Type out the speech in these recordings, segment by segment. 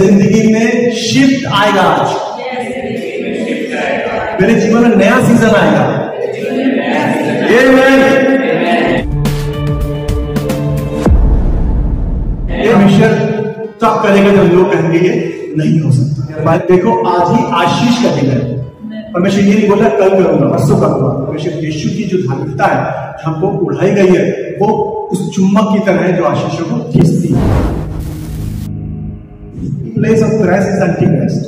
जिंदगी में शिफ्ट आएगा आज, मेरे जीवन में नया सीजन आएगा। ये मिशन तब करेगा जब लोग कहेंगे ये नहीं हो सकता। देखो आज ही आशीष का दिन है। परमेश्वर ये नहीं बोला कल करूंगा, परसों करूंगा। परमेश्वर यीशु की जो धार्मिकता है हमको उड़ाई गई है, वो उस चुम्बक की तरह है जो आशीषों को खींचती है। Place of Christ is antichrist.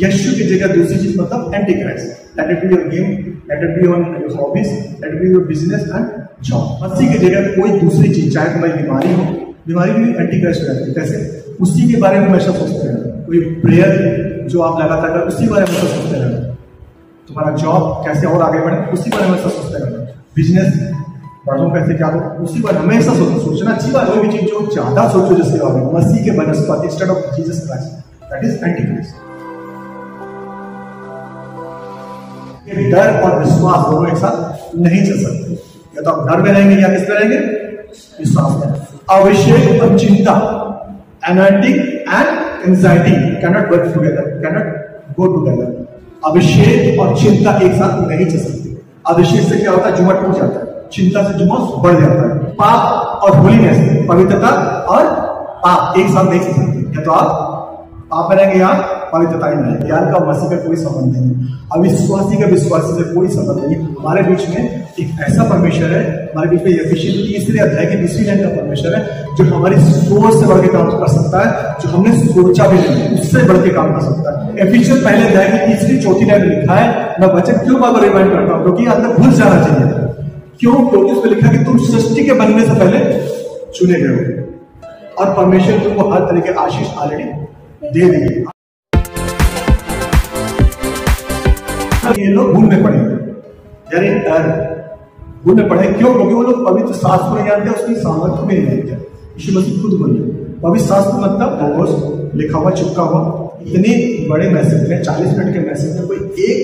यीशु की जगह दूसरी चीज मतलब antichrist. Let it be your game, let it be your hobbies, let it be your business and job. मसीह की जगह कोई दूसरी चीज, चाहे तुम्हारी बीमारी हो, बीमारी भी एंटी क्राइस्ट हो जाती है। कैसे? उसी के बारे में हमेशा सोचते रहना। कोई प्रेयर जो आप लगातार कर, उसी बारे में सोचते रहना। तुम्हारा जॉब कैसे और आगे बढ़े, उसी बारे में सोचते रहना। बिजनेस बढ़ो कैसे, क्या हो, उसी बारे हमेशा सोचना अच्छी बात। कोई भी चीज जो ज्यादा सोचो जिसके बारे में, मसीह के बनस्पति instead of Jesus Christ, that is anti Christ. डर और विश्वास दोनों एक साथ नहीं चल सकते। या तो आप डर में रहेंगे या किस में रहेंगे? विश्वास में। अविश्वास और चिंता, energy and anxiety cannot work together, cannot go together. अविश्वास और चिंता एक साथ नहीं चल सकती। अविश्वास से क्या होता है? जुआ टूट जाता है, चिंता से जुआ बढ़ जाता है। पाप और होलीनेस, पवित्रता और पाप एक साथ नहीं चल सकते। या तो आप पाप में रहेंगे या पवित्रता ही नहीं। ज्ञान का मसीह का कोई संबंध नहीं है, अविश्वासी का विश्वासी से कोई संबंध नहीं। हमारे बीच में एक ऐसा परमेश्वर है, हमारे बीच में एफिशिएंट 3 अध्याय की 20वीं लाइन का परमेश्वर है जो हमारी सोच से बढ़ के काम कर सकता है, जो हमने सोचा भी नहीं उससे बढ़ के काम कर सकता है। एफिशिएंट पहले अध्याय की 3-4 लाइन में लिखा है। मैं वचन क्यों बार रिमाइंड करता हूं? क्योंकि अंदर भूल जाना चाहिए। क्यों? क्योंकि उसमें लिखा कि तुम सृष्टि के बनने से पहले चुने गए हो और परमेश्वर तुमको हर तरह के आशीष ऑलरेडी दे देंगे। ये लोग भूल में पड़े, यानी डर भूल में पड़े। क्यों? क्योंकि वो लोग पवित्र शास्त्र नहीं जानते, उसकी सामर्थ्य में नहीं जानते। यीशु मसीह खुद बोले पवित्र शास्त्र मतलब लिखा हुआ, चिपका हुआ। इतने बड़े मैसेज में, 40 मिनट के मैसेज में कोई एक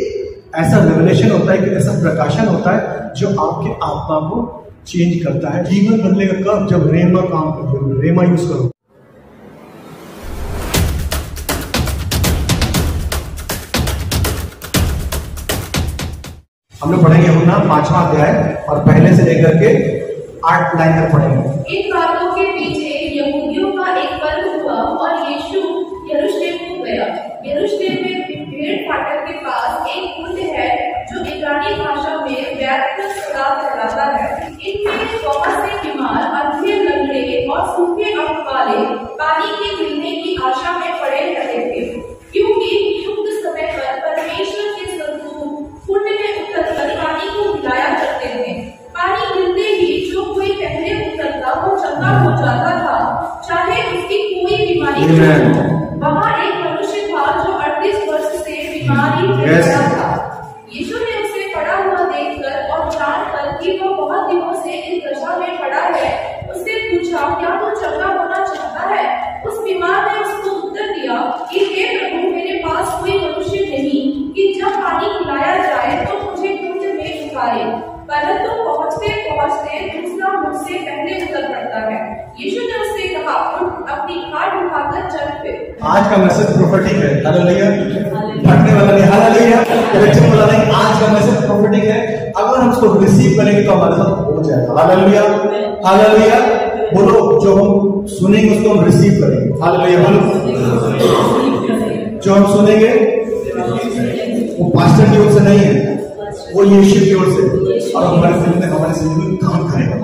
ऐसा रेवलेशन होता है कि ऐसा प्रकाशन होता है जो आपके आत्मा को चेंज करता है। जीवन बदलेगा कब? जब रेमा काम करो, रेमा यूज करो। हम लोग पढ़ेंगे यूहन्ना 5वां अध्याय और पहले से लेकर के 8 लाइन तक पढ़ेंगे। इन बातों के पीछे यहूदियों का एक पर्व हुआ और यीशु यरूशलेम को गया। यरूशलेम में भेड़ फाटक के पास एक कुंड है जो इब्रानी भाषा में बैतहसदा कहलाता है। इनमें बहुत से बीमार, अंधे, लंगड़े और सूखे अंग वाले पानी के पीने की आशा में पड़े रहते थे, क्योंकि युक्त समय पर परमेश्वर के संदूक कुंड में उतरकर पानी को पिलाया करते थे। पानी मिलते ही जो कोई पहले उतरता वो चंगा हो जाता था, चाहे उसकी कोई बीमारी हो। वहाँ एक मनुष्य था जो 38 वर्ष से बीमारी में पड़ा था। यीशु ने उसे पड़ा हुआ देखकर और जानकर कि वह बहुत दिनों से इस दशा में पड़ा है, उससे पूछा, क्या तू चंगा होना चाहता है? उस बीमार ने उसको उत्तर दिया कि हे प्रभु, मेरे पास कोई मनुष्य नहीं कि जब पानी पिलाया जाए तो मुझे कुंड में उतारे, परंतु पहुंचते पहुंचते दूसरा मुझसे पहले उतर पड़ता है। यीशु ने उससे कहा, उठ, अपनी खाट उठाकर चल फिर। आज का मैसेज प्रोफेटिक है। हालेलुया। पढ़ने वाला नहीं, हालेलुया। कलेक्शन वाला नहीं, आज का मैसेज प्रोफेटिक है। अगर हम उसको रिसीव करेंगे तो हमारे साथ हो जाएगा। Hallelujah, hallelujah. बोलो, जो हम सुनेंगे उसको हम रिसीव करेंगे। हालेलुया बोलो। जो हम सुनेंगे वो पास्टर की ओर से नहीं है, वो यीशु की ओर से, और हमारे जिंदगी में काम करेगा।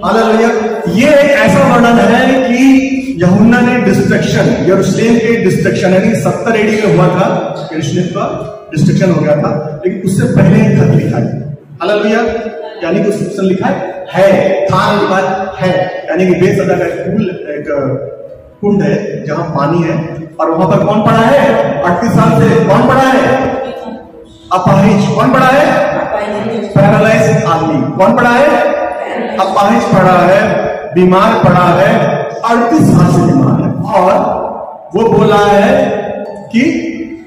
हालेलुया। ये एक ऐसा वर्णन है कि यूहन्ना ने डिस्ट्रक्शन, यरूशलेम के डिस्ट्रक्शन, यानी 70 AD में हुआ था, यरूशलेम का डिस्ट्रक्शन हो गया था, लेकिन उससे पहले एक खत लिखा है। हालेलुया। यानी कि उसमें लिखा है थान के बाद है, यानी कि बेसदा का एक कुंड है जहां पानी है, और वहां पर कौन पड़ा है? 38 साल से कौन पड़ा है? अपाहिज। कौन पड़ा है? पैरालाइज आदमी। कौन पड़ा है? अपाहिज पड़ा है, बीमार पड़ा है, 38 साल से बीमार है, और वो बोला है कि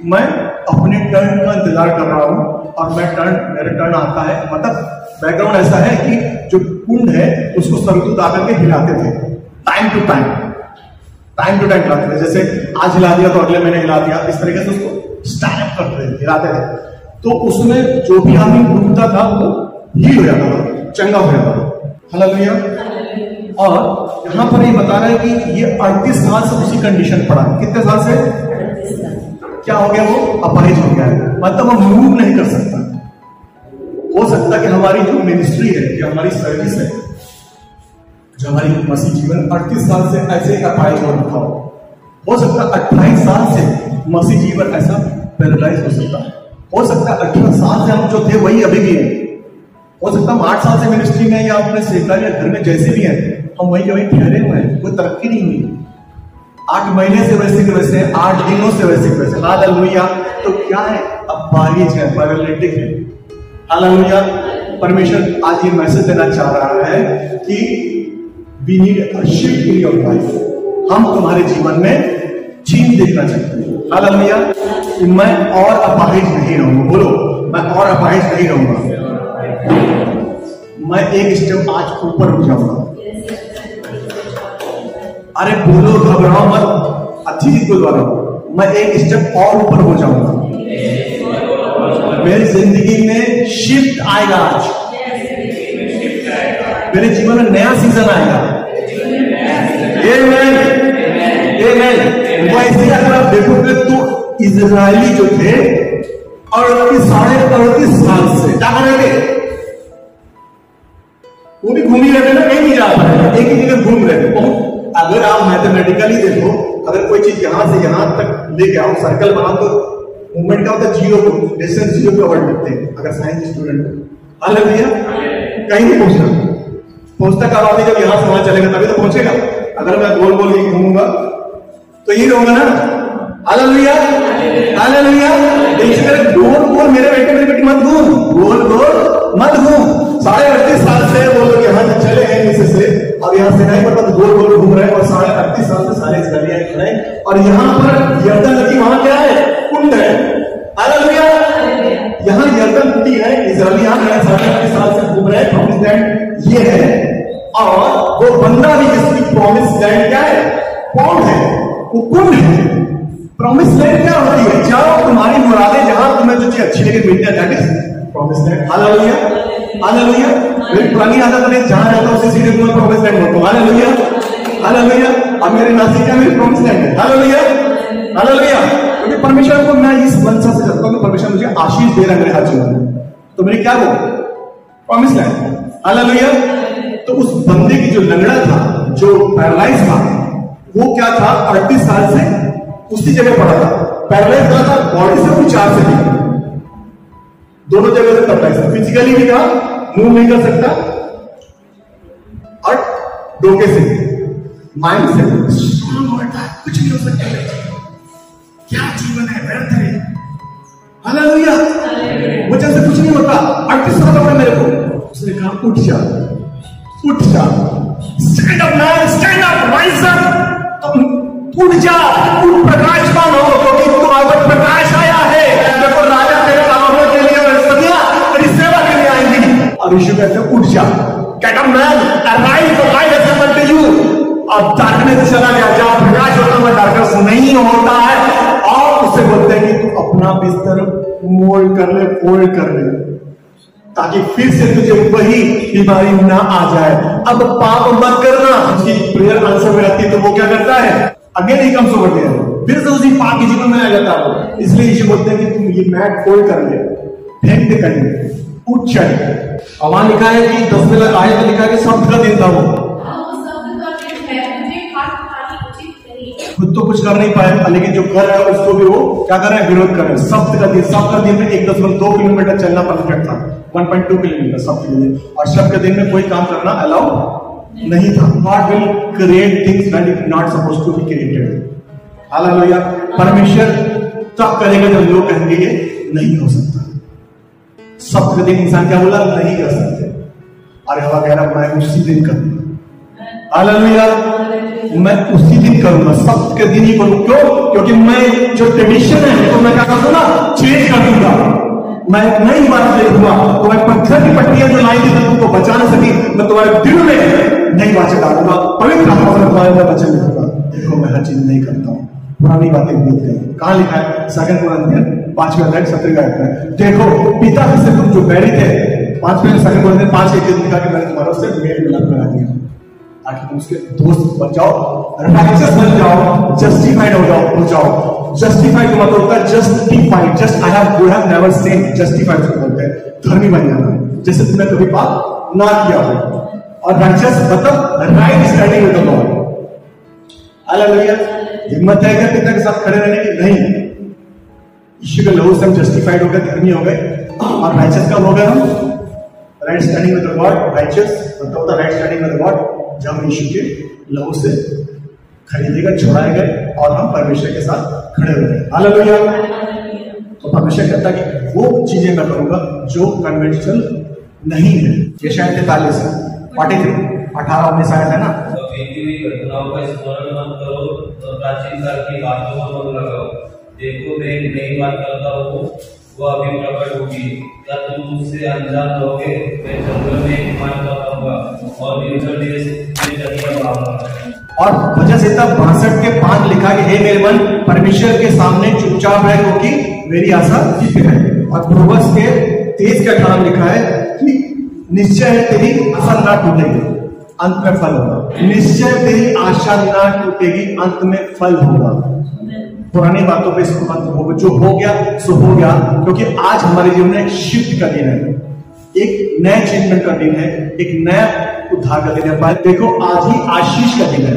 मैं अपने टर्न का इंतजार कर रहा हूं और मेरा टर्न आता है। मतलब बैकग्राउंड ऐसा है कि जो कुंड है उसको स्वर्गदूत आकर के हिलाते थे time to time. Time to time हिलाते थे, जैसे आज हिला दिया तो अगले महीने हिला दिया, इस तरीके से उसको स्टैंड अप करते थे, हिलाते थे। तो उसमें जो भी आदमी डूबता था वो हील हो जाता था, चंगा हो जाता था। हालेलुया। और यहां पर ये बता रहा है कि ये 38 साल से उसी कंडीशन पड़ा। कितने साल से? क्या हो गया? वो अपाहिज हो गया है, मतलब वो मूव नहीं कर सकता। हो सकता है कि हमारी जो मिनिस्ट्री है, जो हमारी सर्विस है, जो हमारी मसीह जीवन 38 साल से ऐसे अपाहिज हो रखा हो सकता है 28 साल से मसीह जीवन ऐसा पैरालाइज हो सकता है। हो सकता है 18 साल से हम जो थे वही अभी भी है। हो सकता है हम 8 साल से मिनिस्ट्री में या अपने सेवकाई या घर में जैसे भी हैं हम वही के वही ठहरे हुए हैं, कोई तरक्की नहीं हुई। 8 महीने से वैसे के वैसे, 8 दिनों से वैसे के वैसे। हालेलुया। तो क्या है? अपाहिज है, पैरालिटिक है। हालेलुया। परमेश्वर आज ये मैसेज देना चाह रहा है कि we need a shift in your life. हम तुम्हारे जीवन में चेंज देखना चाहते हैं। हालेलुया। मैं और अपाहिज नहीं रहूंगा। बोलो, मैं और अपाहिज नहीं रहूंगा। मैं एक स्टेप आज ऊपर हो जाऊंगा। अरे बोलो, घबराओ मत, अच्छी चीज बोल रहा हूं। मैं एक स्टेप और ऊपर हो जाऊंगा। मेरी जिंदगी में शिफ्ट आएगा आज। मेरे जीवन में नया सीजन आएगा। आमेन, आमेन। वैसे अगर आप देखोगे तो इजरायली जो थे 38 साल से क्या करेंगे? वो भी घूम ही रहे थे ना, कहीं नहीं जा पा रहे, एक ही जगह घूम रहे थे। अगर आप मैथमेटिकली देखो, अगर कोई चीज यहां से यहां तक ले गया, सर्कल बना तो मूवमेंट क्या होता है? जीरो को, डिस्टेंस जीरो पे वर्ड लिखते हैं अगर साइंस स्टूडेंट हो। हालेलुया। कहीं नहीं पहुंचता कब आदमी जब यहां से वहां चलेगा तभी तो पहुंचेगा। अगर मैं गोल गोल ही घूमूंगा तो ये रहूंगा ना। Hallelujah, hallelujah. गोल गोल मेरे बेटे मेरी बेटी मत घूम, गोल गोल मत घूम। 38.5 साल से वो लोग यहाँ से चले हैं नीचे से, और यहाँ से नहीं पता तो गोल गोल घूम रहे हैं, और 38 साल से सारे इस्राएलियां खड़े हैं, और यहाँ पर यर्दन नदी वहां क्या है? कुंड है। हालेलुया। यहाँ यर्दन नदी है, इस्राएलियां 38 साल से घूम रहे हैं। प्रॉमिस लैंड ये है, और वो बंदा भी जिसकी प्रॉमिस लैंड क्या है? कौन है? वो कुंड है। प्रॉमिस लैंड क्या होती है? जाओ, तुम्हारी मुरादें जहां तुम्हें जो चीज अच्छी लगे मिलती है, that is promise land. Hallelujah, hallelujah. मेरी पुरानी आदत है, जहां रहता हूं उसी सीधे तुम्हें प्रॉमिस लैंड होता हूं। Hallelujah, hallelujah. अब मेरे नासिक क्या मेरी प्रॉमिस लैंड है। Hallelujah, hallelujah. क्योंकि परमेश्वर को मैं इस मंशा से चाहता हूं कि परमेश्वर मुझे आशीष दे रहा है मेरे हर जीवन में, तो मेरी क्या वो प्रॉमिस लैंड। हालेलुया। तो उस बंदे की जो लंगड़ा था, जो पैरालाइज था, वो क्या था? 38 साल से उसी जगह पड़ा था। पैरालाइज था, बॉडी से विचार से भी, दोनों जगह से पैरालाइज था। फिजिकली भी था, मूव नहीं कर सकता, और डोके से, माइंड से कुछ नहीं हो सकता। क्या जीवन है? व्यर्थ है। हालेलुया। मुझे से कुछ नहीं होता। 38 साल हो गए मेरे को। उसने कहा उठ जा, उठ जा, stand up man, stand up, rise up. उठ जा, उठ, प्रकाशमान हो, क्योंकि तू अवध प्रकाश आया है। देखो राजा तेरे कामों के लिए सदियां तेरी सेवा के लिए आएंगी। और यीशु कहते हैं उठ जा, get up man, arise, the light has come to you. अब डार्कनेस चला गया, जहां प्रकाश होता है डार्कनेस नहीं होता है। और उससे बोलते हैं कि तू अपना बिस्तर मोल्ड कर ले, फोल्ड कर ले, ताकि फिर से तुझे वही बीमारी ना आ जाए। अब पाप मत करना। उसकी प्रेयर आंसर में रहती है तो वो क्या करता है? Again he comes over there, फिर से उसी पाप के जीवन में आ जाता है। इसलिए यीशु बोलते हैं कि तुम ये मैट फोल्ड कर ले, फेंक दे कहीं, उठ चढ़। और वहां लिखा है कि 10 में आए तो लिखा है कि शब्द का दिन था वो। खुद तो कुछ कर नहीं पाए, लेकिन जो कर रहा है उसको भी वो क्या कर रहे हैं? विरोध कर रहे हैं। शब्द का दिन, शब्द का दिन में 1.2 किलोमीटर चलना परमिटेड था, 1.2 किलोमीटर शब्द के दिन, और शब्द के दिन में कोई काम करना अलाउ नहीं था। God will create things when it not supposed to be created. Hallelujah. परमेश्वर तब करेगा जब लोग कहेंगे ये नहीं हो सकता। शब्द के दिन इंसान क्या बोला? नहीं कर सकते। अरे हवा कह रहा मैं उसी दिन करूंगा। हालेलुया। मैं उसी दिन करूंगा, शब्द के दिन ही करूं। क्यों? क्योंकि मैं जो ट्रेडिशन है तो मैं क्या कर दूंगा? चेंज कर दूंगा। मैं नई बात देखूंगा, तो मैं पत्थर की पट्टियां जो लाई थी तुमको बचा न सकी, मैं तुम्हारे दिल में नई बातें डालूंगा, पवित्र आत्मा से तुम्हारे अंदर वचन लिखूंगा। देखो मैं हर चीज नहीं करता हूँ, पुरानी बातें बीत गई। कहाँ लिखा है? 2 कोरिन्थियन 5:17 देखो पिता से तुम जो बैरी थे, 2 कोरिन्थियन 5:1 लिखा कि मैंने तुम्हारा उससे मेल मिलाप करा दिया ताकि तुम उसके दोस्त बन जाओ, राइचस बन जाओ, जस्टिफाइड हो जाओ। जस्टिफाइड का मतलब होता है justified, just I have never seen, justified को बोलते हैं धर्मी बन जाना, जैसे तुमने कभी पाप ना किया हो। और राइचस मतलब right standing with the Lord. Hallelujah. हिम्मत है क्या पिता के साथ खड़े रहने की? नहीं। यीशु के लहू से हम जस्टिफाइड हो गए, धर्मी हो गए। और राइचस कब हो गए हम? Right standing with the God. Righteous मतलब होता है right standing with the God जब हम यीशु के लहू से खरीदे गए, छुड़ाए गए और हम परमेश्वर के साथ खड़े हो गए। हालेलुया। तो परमेश्वर कहता है कि वो चीजें मैं करूंगा जो कन्वेंशनल नहीं है। यशायाह 43 18-19 आयत है ना। घटनाओं का स्मरण मत करो और प्राचीन काल की बातों को मत लगाओ। देखो मैं एक नई बात करता हूँ, वो अभी प्रकट होगी। क्या तुम मुझसे अनजान रहोगे? मैं जंगल में एक मार्ग बताऊंगा और निर्जन देश में चलिया बहाऊंगा। और भजन संहिता 62 के 5 लिखा कि हे मेरे मन, परमेश्वर के सामने चुपचाप रह, क्योंकि मेरी आशा स्थिर है। और प्रोवर्ब्स के 23 के 18 लिखा है कि निश्चय है तेरी आशा ना टूटेगी, अंत में फल होगा। निश्चय तेरी आशा ना टूटेगी, अंत में फल होगा। पुरानी बातों पे इसको मत होगा, जो हो गया सो हो गया, क्योंकि आज हमारे जीवन में एक शिफ्ट का दिन है, एक नया चेंजमेंट का दिन है, एक नया उद्धार का दिन है। देखो आज ही आशीष का दिन है।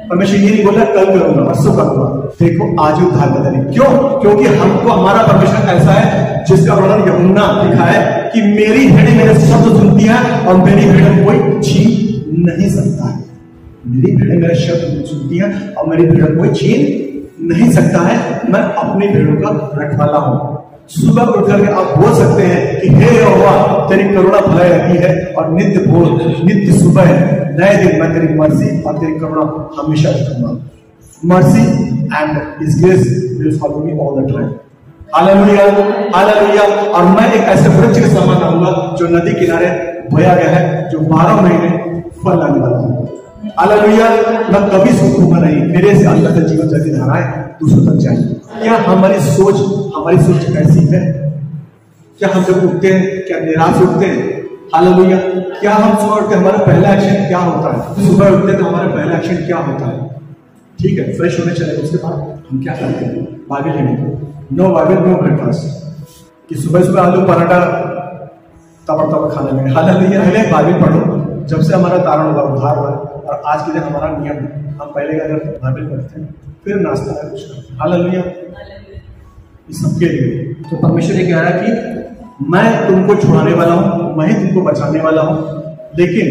परमेश्वर ये नहीं बोला कल करूंगा, परसों करूंगा। देखो आज ही उद्धार का दिन है। क्यों? क्योंकि हमको हमारा परमेश्वर ऐसा है जिसका वर्णन यूहन्ना लिखा है कि मेरी भेड़ें मेरे शब्द सुनती है और मेरी भेड़ें कोई छीन नहीं सकता है। मेरी भेड़ें मेरे शब्द सुनती है और मेरी भेड़ें कोई छीन नहीं सकता है। मैं अपनी भेड़ों का रखवाला हूं। सुबह उठ करके आप बोल सकते हैं कि हे यहोवा तेरी करुणा फैलाई रहती है, और नित्य बोल, नित्य सुबह नए दिन मैं तेरी मर्जी और तेरी करुणा हमेशा रखूंगा। Mercy and his grace will follow me all the time. Hallelujah, hallelujah. और मैं एक ऐसे वृक्ष के समान रहूंगा जो नदी किनारे बोया गया है, जो 12 महीने फल लाने वाला है। हालेलुया। मैं कभी सूखूंगा नहीं, मेरे से अंदर से जीवन जल की धाराएं दूसरों तक जाएंगी। क्या हमारी सोच कैसी है? क्या हम जब उठते हैं क्या निराश उठते हैं? हालेलुया। क्या हम सुबह उठते हमारा पहला एक्शन क्या होता है? सुबह उठते तो हमारा पहला एक्शन क्या होता है? ठीक है, फ्रेश होने चले, उसके बाद हम क्या करते हैं? बाइबल लेने। No Bible no breakfast. कि सुबह सुबह आलू पराठा तब खाने में। हालेलुया। पहले बाइबल पढ़ो, जब से हमारा तारण हुआ, उद्धार हुआ, और आज के दिन हमारा नियम है हम पहले अगर बाइबल पढ़ते हैं फिर नाश्ता का कुछ करते हैं। हालेलुया। इस सबके लिए तो परमेश्वर ये कह रहा है कि मैं तुमको छुड़ाने वाला हूं, मैं ही तुमको बचाने वाला हूं। लेकिन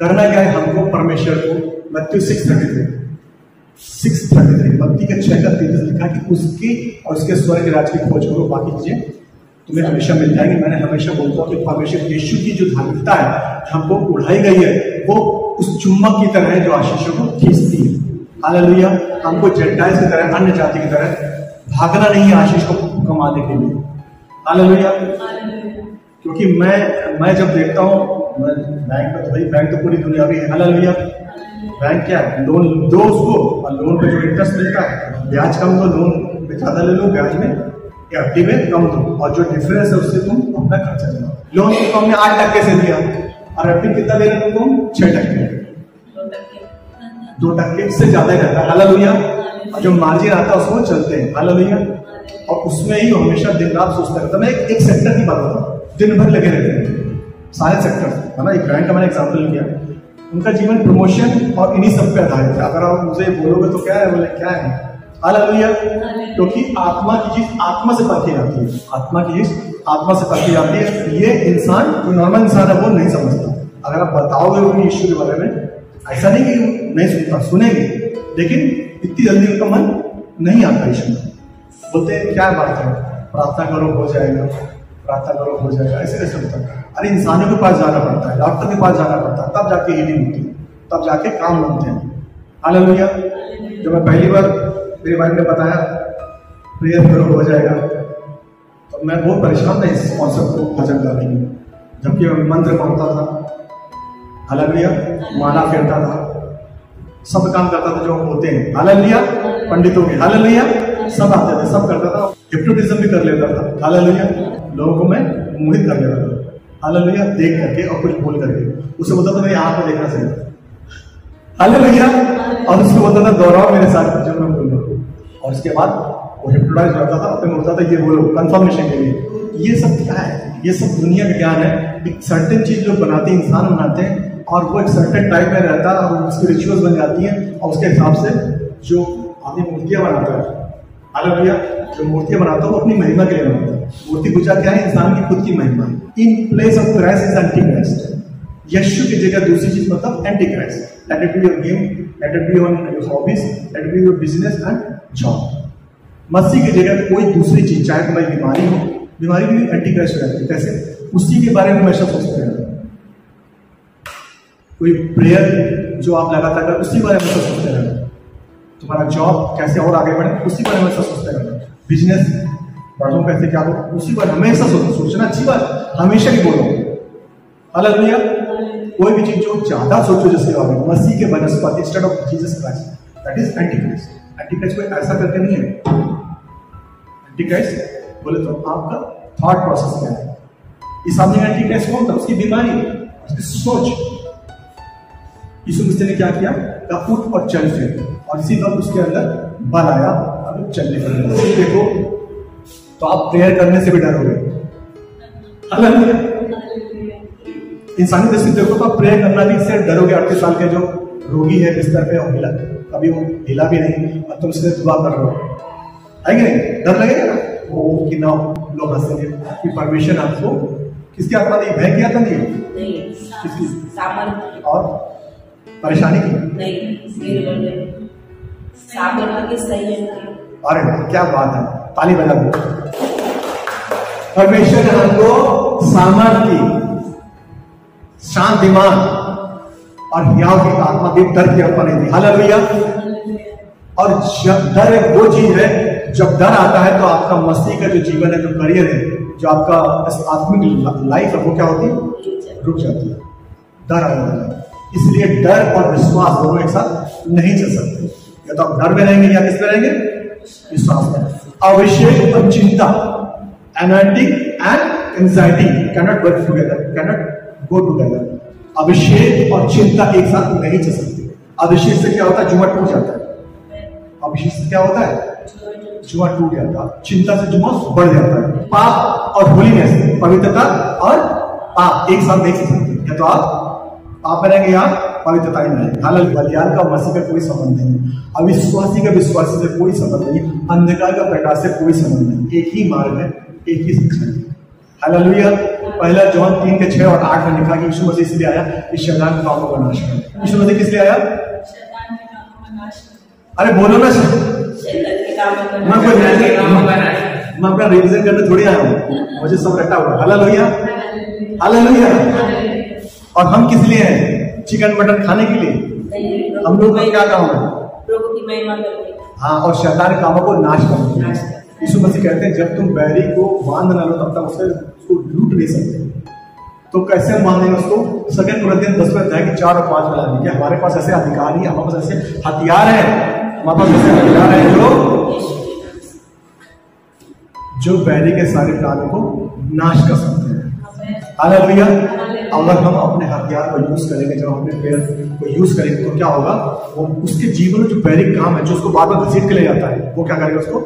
करना क्या है हमको? परमेश्वर को मत्ती 6:33 मत्ती के 6:33 लिखा कि उसकी और उसके स्वर्ग राज्य की खोज करो, बाकी चीजें तुम्हें हमेशा मिल जाएंगी। मैंने हमेशा बोलता हूँ कि परमेश्वर यीशु की जो धार्मिकता है हमको उड़ाई गई है, वो उस चुम्बक की तरह है जो आशीषों को खींचती है। हालेलुया। हमको जेंटाइल्स की तरह, अन्य जाति की तरह भागना नहीं है आशीष को कमाने के लिए। हालेलुया। क्योंकि मैं जब देखता हूँ बैंक में, तो भाई बैंक तो पूरी दुनिया भी है। हालेलुया। बैंक क्या है? लोन दो उसको, और लोन पे जो इंटरेस्ट मिलता है, ब्याज कम दो, लोन पे ज्यादा ले लो, ब्याज में एफडी में कम दो, और जो डिफरेंस है उससे तुम अपना खर्चा जमाओ। लोन तो हमने 8% से दिया और एफडी कितना दे रहे तुम? 6%, 2% से ज्यादा ही रहता है। हालेलुया। और जो मार्जिन आता है उसमें चलते हैं। हालेलुया। और उसमें ही हमेशा दिन रात सोचता रहता है। मैं एक सेक्टर की बात बताऊं, दिन भर लगे रहते हैं सारे सेक्टर है ना। एक बैंक का मैंने एग्जाम्पल किया, उनका जीवन प्रमोशन और इन्हीं सब पे आधारित है। अगर आप मुझे बोलोगे तो क्या है, बोले क्या है? हालेलुया। क्योंकि आत्मा की चीज आत्मा से परखी जाती है, आत्मा की चीज आत्मा से परखी जाती है। ये इंसान जो नॉर्मल इंसान है वो नहीं समझता। अगर आप बताओगे उन्हें यीशु के बारे में, ऐसा नहीं कि नहीं सुनता, सुनेंगे, लेकिन इतनी जल्दी उनका मन नहीं आता यीशु में। बोलते हैं क्या बात है, प्रार्थना करो हो जाएगा, प्रार्थना करो हो जाएगा, ऐसे कैसे होता है? अरे इंसानों के पास जाना पड़ता है, डॉक्टर के पास जाना पड़ता है, तब जाके हीलिंग होती है, तब जाके काम बनते हैं। हालेलुया। जब मैं पहली बार मेरे भाई ने बताया प्रेयर करो हो जाएगा, तो मैं बहुत परेशान था इस कॉन्सेप्ट को भजन करने में। जबकि मैं मंत्र पढ़ता था, हालेलुया, माला फेरता था, सब काम करता था जो होते हैं, हालेलुया। पंडितों के हालेलुया, सब आते थे, सब करता था। हिप्नोटिज्म भी कर लेता था, हालेलुया। लोगों को मैं मोहित कर लेता था, हालेलुया, देख करके और कुछ बोल करके। उसे बोलता था मेरी आंख में देखना चाहिए, हालेलुया। और उसको बोलता था दोहराओ मेरे साथ जो मैं बोल रहा हूँ, और उसके बाद वो हिप्नोटाइज हो जाता था, अपने बोलता था ये बोलो कंफर्मेशन के लिए। ये सब क्या है? ये सब दुनिया का ज्ञान है। एक सर्टेन चीज जो बनाते हैं, इंसान बनाते हैं, और वो एक सर्टेन टाइप में रहता है और उसकी रिचुअल्स बन जाती हैं, और उसके हिसाब से जो आदमी मूर्तियां बनाता है, हालेलुया, जो मूर्तियां बनाता है वो अपनी महिमा के लिए बनाता है। मूर्ति पूजा क्या है? इंसान की खुद की महिमा। In place of Christ is antichrist. यीशु की जगह दूसरी चीज मतलब antichrist. Let it be your game, let it be your hobbies, let it be your business and job. मसीह की जगह कोई दूसरी चीज, चाहे तुम्हारी बीमारी हो, बीमारी भी एंटी क्राइस्ट हो जाती है। कैसे? उसी के बारे में हमेशा सोचते हैं। कोई प्रेयर जो आप लगातार कर, उसी बारे में सोचते रहना। तुम्हारा जॉब कैसे और आगे बढ़े, उसी बारे में सोचते रहना। बिजनेस बढ़ो कैसे, क्या हो, उसी बारे हमेशा सोचना। अच्छी बात, हमेशा ही बोलो, हालेलुया। कोई भी चीज जो ज्यादा सोचो जिसके बारे में, मसीह के बनस्पति instead of Jesus Christ, that is anti Christ. Anti Christ कोई ऐसा करके नहीं है। एंटी क्राइस्ट बोले तो आपका थॉट प्रोसेस क्या है। इस आदमी का एंटी क्राइस्ट कौन था? उसकी बीमारी, उसकी सोच। यीशु मसीह ने क्या किया? उठ और चल फिर, और इसी वक्त उसके अंदर बल आया, अब चलने लगे। देखो तो आप प्रेयर करने से भी डरोगे, हालेलुया। इंसानी दृष्टि देखो तो आप प्रेयर करना भी इससे डरोगे। 38 साल के जो रोगी है बिस्तर पे, और हिला, कभी वो हिला भी नहीं, और तुम उससे दुआ कर रहे हो, है कि नहीं? डर लगेगा ना, वो कि ना लोग हंसेंगे कि परमिशन आपको किसकी आत्मा दी? भय की आत्मा दी? किसकी? सामर्थ और परेशानी की? नहीं, अरे क्या बात है, ताली बजा दो। परमेश्वर ने हमको सामर्थ की, शांत दिमाग और हियाव की आत्मा दी, डर की आत्मा नहीं दी, हालेलुया। और जब डर एक वो चीज है, जब डर आता है तो आपका मसीह का जो जीवन है, जो करियर है, जो आपका आत्मिक लाइफ है, वो क्या होती है? रुक जाती है, डर आ जाता है। इसलिए डर और विश्वास दोनों एक साथ नहीं चल सकते। या तो आप डर में रहेंगे या किस में रहेंगे? विश्वास में। अविश्वास और चिंता, energy and anxiety cannot work together, cannot go together. अविश्वास और चिंता एक साथ नहीं चल सकते। अविश्वास से क्या होता है? जुआ टूट जाता है। अविश्वास से क्या होता है? जुआ टूट जाता है। चिंता से जुआ बढ़ जाता है। पाप और होलीनेस, पवित्रता और पाप एक साथ नहीं चल सकते। या तो आप पाप रहेंगे या पवित्रता ही नहीं। हालांकि बलियान का मसीह का कोई संबंध नहीं, अविश्वासी का विश्वासी से कोई संबंध नहीं, अंधकार का प्रकाश से कोई संबंध नहीं। एक ही मार्ग है, एक ही शिक्षा है, हालेलुया। पहला जॉन 3:6 और 8 में लिखा कि यीशु मसीह इसलिए आया कि शैतान के कामों का नाश करे। यीशु मसीह किस लिए आया? अरे बोलो ना, मैं अपना रिविजन करने थोड़ी आया हूँ, मुझे सब रटा हुआ, हालेलुया, हालेलुया। और हम किस लिए हैं? चिकन मटन खाने के लिए? हम लोग का क्या काम है? प्रभु की महिमा करके, हाँ, और शैतान के कामों को नाश करना। यीशु मसीह कहते हैं जब तुम बैरी को बांध ना लो तब तक उसको लूट नहीं सकते। तो कैसे हम बांधेंगे उसको? 2 कुरिन्थियन 10 में अध्याय 4 और 5 में लाने के हमारे पास ऐसे अधिकारी, हमारे पास ऐसे हथियार है, हमारे पास ऐसे हथियार है जो बैरी के सारे कामों को नाश कर सकते हैं, हालेलुया। अगर हम अपने हथियार को यूज करेंगे, जब हम अपने पैर को यूज करेंगे तो क्या होगा? वो उसके जीवन में जो बैरिक काम है, जो उसको बार बार घसीट के ले जाता है, वो क्या करेगा? उसको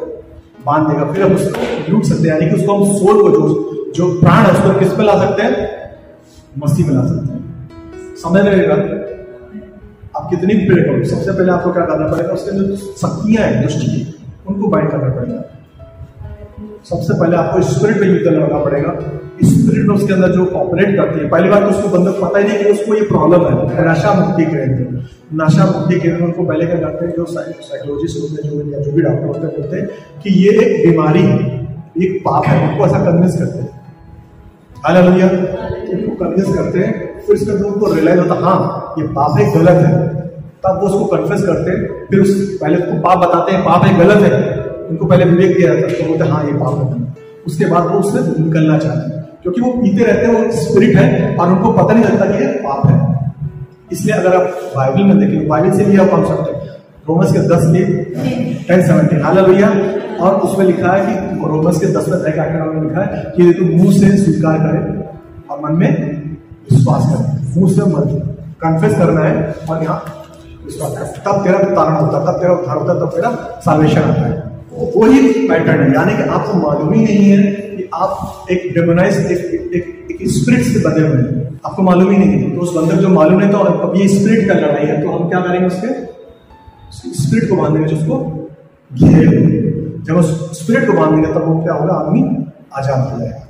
बांध देगा। फिर हम उसको लूट सकते हैं, यानी कि उसको हम सोल को, जो प्राण है, उसको किस पे ला सकते हैं? मसीह में ला सकते हैं। समझ रहेगा? आप कितनी भी प्रेयर करो, सबसे पहले आपको क्या करना पड़ेगा? उसके जो शक्तियां हैं दुष्ट की, उनको बाइंड करना पड़ेगा। सबसे पहले आपको स्पिरिट में युद्ध लड़ना पड़ेगा। स्पिरिट में उसके अंदर जो ऑपरेट करती है, पहली बात तो उसको बंदे को पता ही नहीं कि उसको ये प्रॉब्लम है। नशा मुक्ति केंद्र, नशा मुक्ति केंद्र उनको पहले क्या करते हैं? जो साइकोलॉजिस्ट होते हैं, जो भी डॉक्टर होते हैं कि ये एक बीमारी है, एक पाप है, उनको ऐसा कन्विंस करते हैं, हालेलुया। उनको कन्विंस करते हैं, फिर इसके अंदर उनको रियलाइज होता है हाँ ये पाप है, गलत है, तब वो उसको कन्फेस करते हैं। फिर उस पहले उसको पाप बताते हैं, पाप है, गलत है, उनको पहले विवेक दिया जाता है, तो बोलते हैं हाँ ये पाप है। उसके बाद वो उससे निकलना चाहते हैं, क्योंकि वो पीते रहते हैं, वो स्पिरिट है और उनको पता नहीं लगता कि ये पाप है। इसलिए अगर आप बाइबल में देखें, बाइबल से भी आप पढ़ सकते हैं, रोमन्स के 10:10-17, हालेलुया। और उसमें लिखा है कि रोमन्स के 10 अध्याय के आखिर में लिखा है कि तू मुंह से स्वीकार करे और मन में विश्वास करे। मुंह से मन कन्फेस करना है और यहाँ विश्वास करना, तब तेरा उतारण होता है, तब तेरा उद्धार होता है, तब तेरा साल्वेशन आता है। वही पैटर्न है, यानी कि आपको मालूम ही नहीं है कि आप एक डेमोनाइज एक स्पिरिट से बंधे हुए हैं, आपको मालूम ही नहीं है। तो उस बंधन जो मालूम है, तो अब ये स्पिरिट का लड़ाई है, तो हम क्या करेंगे, उसके स्पिरिट को बांधेंगे जो उसको घेरे हुए। जब उस स्पिरिट को बांधेंगे तब वो क्या होगा, आदमी आजाद हो जाएगा,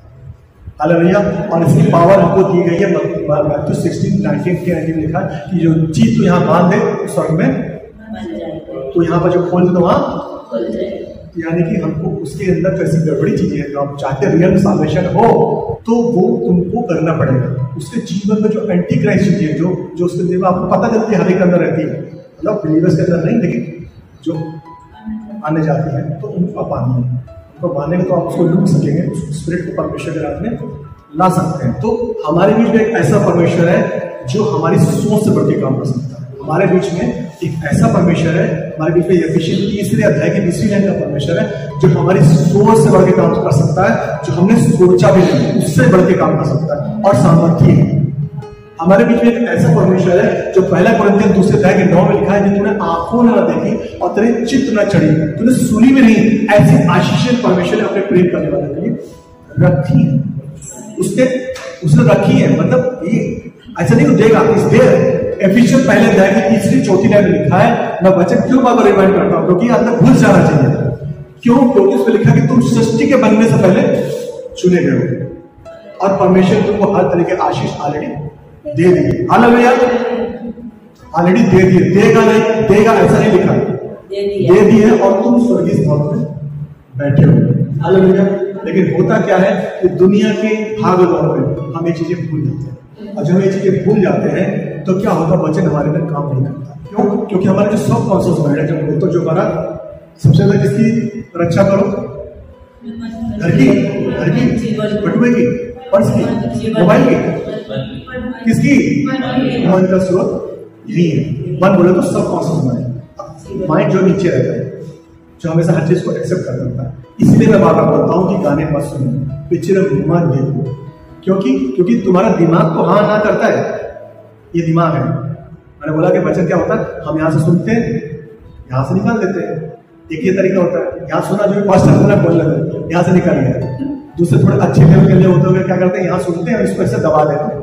हालेलुया। और इसकी पावर हमको दी गई है। मैथ्यू 16:19 लिखा है कि जो चीज तो यहाँ बांध दे उस स्वर्ग में, तो यहाँ पर जो खोल दे तो वहां खोल जाए। यानी कि हमको उसके अंदर कैसी गड़बड़ी चीजें हैं, जो आप चाहते हैं रियल साल्वेशन हो, तो वो तुमको करना पड़ेगा। उसके जीवन में जो एंटी क्राइस्ट चीजें हैं, जो उसके जीवन आपको पता चलती है हर एक अंदर रहती है, मतलब बिलीवर्स के अंदर नहीं, लेकिन जो आने जाती है, तो उनको बांधना है। उनको बांधने में तो आप उसको लूट सकेंगे, उस स्पिरिट को परमेश्वर के रात में ला सकते हैं। तो हमारे बीच में एक ऐसा परमेश्वर है जो हमारी सोच से बढ़ के काम कर सकता है। हमारे बीच में एक ऐसा परमेश्वर है, हमारे बीच में एफिशिएंट 3 अध्याय की 20वीं लाइन का परमेश्वर है जो हमारी सोच से बढ़ के काम कर सकता है, जो हमने सोचा भी नहीं उससे बढ़ के काम कर सकता है और सामर्थ्य है। हमारे बीच में एक ऐसा परमेश्वर है जो 1 कोरिन्थियन 2 अध्याय के 9 में लिखा है, जो तूने आंखों ने न देखी और तेरे चित्त न चढ़ी, तूने सुनी भी नहीं, ऐसी आशीष परमेश्वर ने अपने प्रेम करने वाले के लिए रखी है। उसने रखी है, मतलब ये ऐसा नहीं देगा, इस देर एफिशिएंट 1 अध्याय की 3-4 लाइन में लिखा है। मैं वचन क्यों बार रिमाइंड करता हूं, क्योंकि अंदर भूल जाना चाहिए। क्यों? क्योंकि उसमें लिखा कि तुम सृष्टि के बनने से पहले चुने गए हो और परमेश्वर तुमको हर तरह के आशीष ऑलरेडी दे दिए। हालेलुया, ऑलरेडी दे दिए, देगा नहीं, देगा ऐसा नहीं लिखा, दे दिए और तुम स्वर्गीय भवन में बैठे हो। हालेलुया। लेकिन होता क्या है कि दुनिया के भाग दौड़ में हम ये चीजें भूल जाते हैं, और जब ये चीजें भूल जाते हैं तो क्या होता, वचन हमारे में काम नहीं करता। क्यों? क्योंकि हमारे जो सब कॉन्शियस माइंड है, जो हमारा सबसे ज्यादा किसकी रक्षा करो, घर की बटुए की, पर्स की, मोबाइल की, किसकी, मन का स्रोत यही है। मन बोले तो सब कॉन्शियस माइंड, माइंड जो नीचे रहता है, जो हमेशा हर चीज को एक्सेप्ट कर सकता है। इसलिए मैं बात करता हूँ कि गाने मत सुनो, पिक्चर मत देखो, क्योंकि तुम्हारा दिमाग तो हाँ ना करता है, ये दिमाग है। मैंने बोला कि वचन क्या होता है, हम यहाँ से सुनते हैं, यहाँ से निकाल देते हैं। एक ये तरीका होता है, यहाँ सुना जो पास्टर बोला बोल रहे यहाँ से निकाल गया। दूसरे थोड़े अच्छे लेवल के लिए होते हुए क्या करते हैं, यहाँ सुनते हैं इसको ऐसे दबा देते हैं,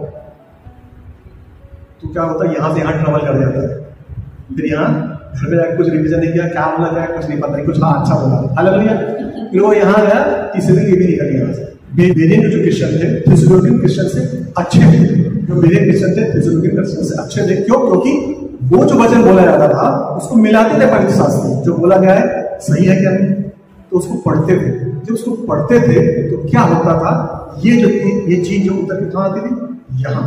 तो क्या होता है यहाँ से यहाँ ट्रैवल कर जाता है। फिर यहाँ घर में जाकर कुछ रिविजन नहीं किया, क्या बोला जाए कुछ नहीं पता, नहीं कुछ हाँ अच्छा बोला, हालेलुया। फिर वो यहाँ गया, तीसरे दिन ये भी निकल गया यहाँ से। बेरियन जो क्रिश्चियन थे थेसलोनिकन क्रिश्चियन से अच्छे थे, जो बेरियन क्रिश्चियन थे थेसलोनिकन क्रिश्चियन से अच्छे थे। क्यों? क्योंकि वो जो वचन बोला जाता था उसको मिलाते थे पवित्र शास्त्र में, जो बोला गया है सही है क्या नहीं, तो उसको पढ़ते थे। जब उसको पढ़ते थे तो क्या होता था, ये चीज जो उतर के कहाँ आती थी, यहाँ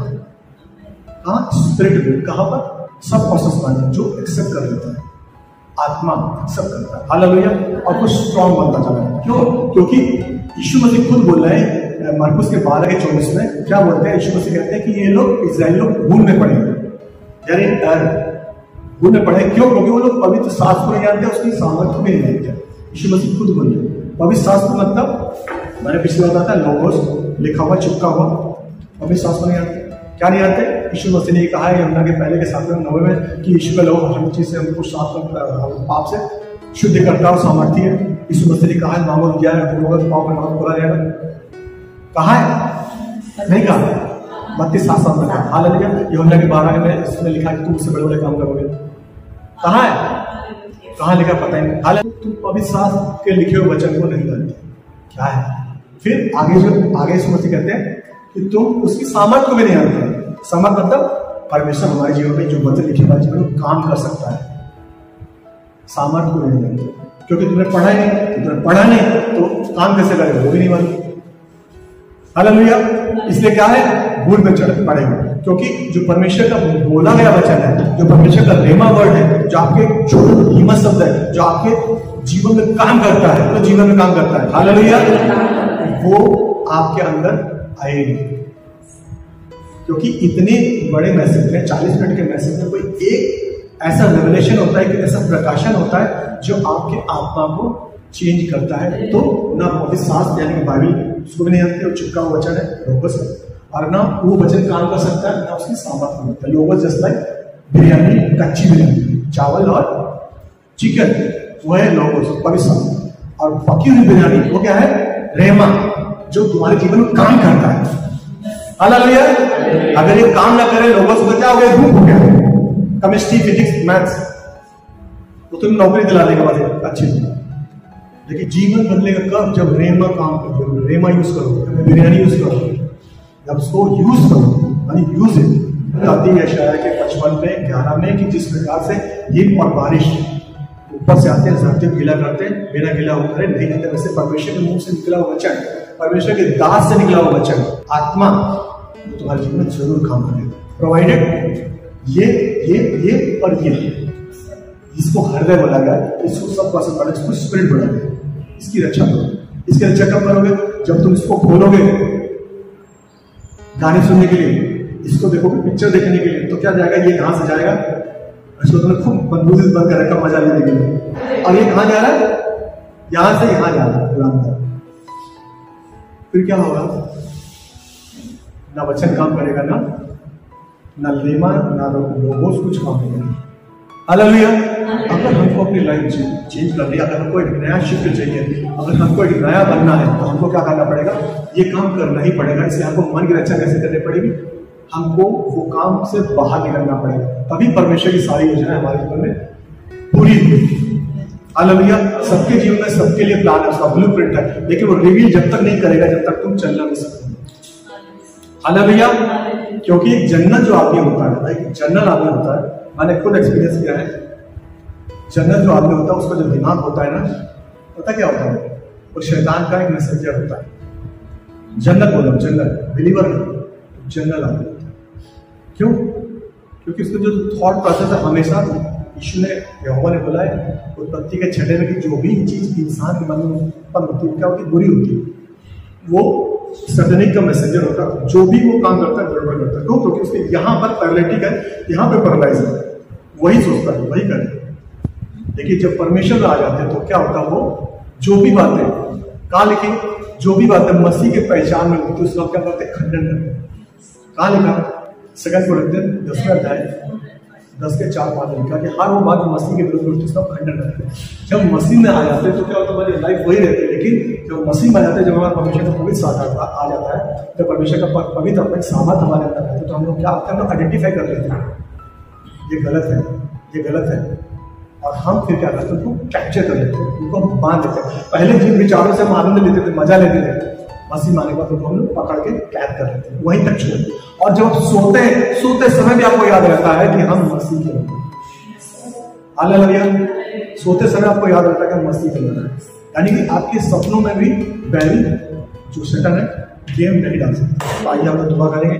कहाँ, स्पिरिट में, कहाँ पर, सब कॉन्शियस माइंड जो एक्सेप्ट कर लेता है, आत्मा एक्सेप्ट करता है, हालेलुया, और कुछ स्ट्रॉन्ग बनता चला है। क्यों? क्योंकि यीशु मसीह खुद बोल रहे हैं मरकुस के 12:24 में, क्या बोलते हैं, यीशु मसीह कहते हैं कि ये लोग इस्राएल लोग भूल में पड़े, यानी भूल में पड़े। क्यों? क्योंकि वो लोग पवित्र शास्त्र को नहीं जानते, उसकी सामर्थ्य में नहीं जानते। यीशु मसीह खुद बोल रहे हैं पवित्र शास्त्र मतलब, मैंने पिछले बताया था, लोगोस लिखा हुआ चिपका हुआ, पवित्र शास्त्र नहीं जानते। क्या नहीं आते? यीशु मसीह ने कहा है यमुना के पहले के 7-9 में कि यीशु का लोग हर चीज से हमको साफ पाप से शुद्ध करता और सामर्थ्य है। यीशु मसीह ने कहा है मामूल किया है पाप का नाम खोला जाएगा, कहा है नहीं कहा, 32-7 में कहा, हालेलुया। यमुना के 12 में इसमें लिखा है कि तुम उससे बड़े बड़े काम करोगे, कहा है, कहाँ लिखा पता ही नहीं। हालांकि तुम पवित्र शास्त्र के लिखे हुए वचन को नहीं जानते क्या है। फिर आगे यीशु मसीह कहते हैं कि तुम उसकी सामर्थ्य को भी नहीं जानते। सामर्थ्य मतलब परमेश्वर हमारे जीवन में जो वचन लिखे हमारे जीवन में काम कर सकता है, सामर्थ्य को नहीं जानते, क्योंकि तुमने पढ़ा ही नहीं, तो काम कैसे करेगा वो भी नहीं मालूम, हालेलुया। इसलिए क्या है, भूल में चढ़ पड़ेगा, क्योंकि जो परमेश्वर का बोला गया वचन है, जो परमेश्वर का रेमा वर्ड है, जो आपके जो कीमत शब्द है, जो आपके जीवन में काम करता है, तो जीवन में काम करता है, हालेलुया, वो आपके अंदर आएगी। क्योंकि इतने बड़े मैसेज में 40 मिनट के मैसेज में कोई एक ऐसा रेवलेशन होता है, कि ऐसा प्रकाशन होता है जो आपके आत्मा को चेंज करता है। तो ना पवित्र शास्त्र यानी कि बाइबल उसको भी नहीं जानते, वो चिपका हुआ वचन है लोगोस, और ना वो वचन काम कर सकता है, ना उसकी सामर्थ्य होता है। लोगोस जस्ट लाइक बिरयानी, कच्ची बिरयानी, चावल और चिकन, वो है लोगोस पवित्र शास्त्र। और पकी हुई बिरयानी वो क्या है? रेमा, जो तुम्हारे जीवन में काम करता है। हालेलुया। अगर ये काम ना करे लोगों से, तो क्या हो गया? धूप हो गया, केमिस्ट्री, फिजिक्स, मैथ्स, तो तुम नौकरी दिला देगा बाद अच्छी। लेकिन जीवन बदलेगा कब? जब रेमा काम करो, रेमा यूज करो, बिरयानी यूज करो, जब उसको यूज करो, यानी यूज इट। आती है शायद के 55 में 11 में कि जिस प्रकार से हिम और बारिश ऊपर से आते हैं, धरती को गीला करते हैं, बिना गीला होकर नहीं रहते, वैसे परमेश्वर के मुंह से निकला हुआ वचन, परमेश्वर के दास से निकला हुआ वचन, आत्मा तो तुम्हारे जीवन में जरूर काम करेगा, प्रोवाइडेड ये और ये। इसको हृदय बोला गया, इसको सब पसंद पड़ा, इसको स्पिरिट बोला गया। इसकी रक्षा करो। इसकी रक्षा कब करोगे? जब तुम इसको खोलोगे गाने सुनने के लिए, इसको देखोगे पिक्चर देखने के लिए, तो क्या जाएगा? ये कहां से जाएगा? इसको तुमने खूब बंदूक बंद कर रखा मजा लेने के लिए, और ये कहां जा रहा है? यहां से यहां जा रहा है। फिर क्या होगा? ना वचन काम करेगा, ना लेमा, ना लोगोस कुछ काम करेगा। हालेलुया। अगर हमको अपनी लाइफ चेंज करनी है, अगर हमको एक नया शिफ्ट चाहिए, अगर हमको एक नया बनना है, तो हमको क्या करना पड़ेगा? ये काम करना ही पड़ेगा। इसलिए हमको मन की रक्षा कैसे करनी पड़ेगी? हमको वो काम से बाहर निकलना पड़ेगा, तभी परमेश्वर की सारी योजना हमारे जीवन में पूरी होगी। हालेलुया। सबके जीवन में सबके लिए प्लान है, उसका ब्लूप्रिंट है, लेकिन वो रिवील जब तक नहीं करेगा जब तक तुम चलना नहीं सकते। हालेलुया। क्योंकि एक जन्नत जो आदमी होता है, एक जनरल आदमी होता है, मैंने खुद एक्सपीरियंस किया है। जनरल जो आदमी होता है, उसका जो दिमाग होता है ना, पता क्या होता है? वो शैतान का एक मैसेंजर होता है। जनरल बोलो, जनरल, बिलीवर नहीं, जनरल आदमी होता है। क्यों? क्योंकि उसका जो थॉट प्रोसेस है, हमेशा यीशु ने, यहोवा ने बोला है उत्पत्ति के 6 में कि जो भी चीज इंसान के मन में उत्पन्न होती है क्या होती है? बुरी होती है। वो सैतानिक का मैसेंजर होता है, जो भी वो काम करता है गड़बड़ करता है। क्योंकि उसके यहाँ पर पैरालिटिक है, यहाँ पे पैरालाइज है, वही सोचता है वही करे। लेकिन जब परमेश्वर आ जाते हैं तो क्या होता है? वो जो भी बातें कहा लिखी, जो भी बातें मसीह के पहचान में होती है, उसका क्या करते? खंडन करते। कहा लिखा? 2 कोरिन्थियन 10वें अध्याय 10 के 4-5 लिखा कि हर वो बात जो मसीह के विरुद्ध होती है उसका खंडन करते हैं। जब मसीह में आ जाते हैं तो क्या होता है? हमारी लाइफ वही रहती है। लेकिन जब मसीह में आ जाते हैं, जब हमारा परमेश्वर का पवित्र साथ आ जाता है, जब परमेश्वर का पवित्र अपने सामर्थ हमारे अंदर रहता है, तो हम लोग क्या होता है? हम लोग आइडेंटिफाई कर लेते हैं ये गलत है, ये गलत है, और हम फिर क्या करते हैं? उनको कैप्चर कर लेते हैं, उनको हम बांध लेते हैं। पहले जिन विचारों से हम आनंद लेते थे, मजा लेते थे, मसीह माने का तो हम लोग पकड़ के कैद कर लेते हैं, वहीं तक छोड़। और जब सोते समय भी आपको याद रहता है कि हम मसीह के लोग। हालेलुया। सोते समय आपको याद रहता है कि हम मसीह के लोग हैं, यानी कि आपके सपनों में भी बैरी जो शैतान है गेम नहीं डाल सकता। आइए हम लोग दुआ करेंगे।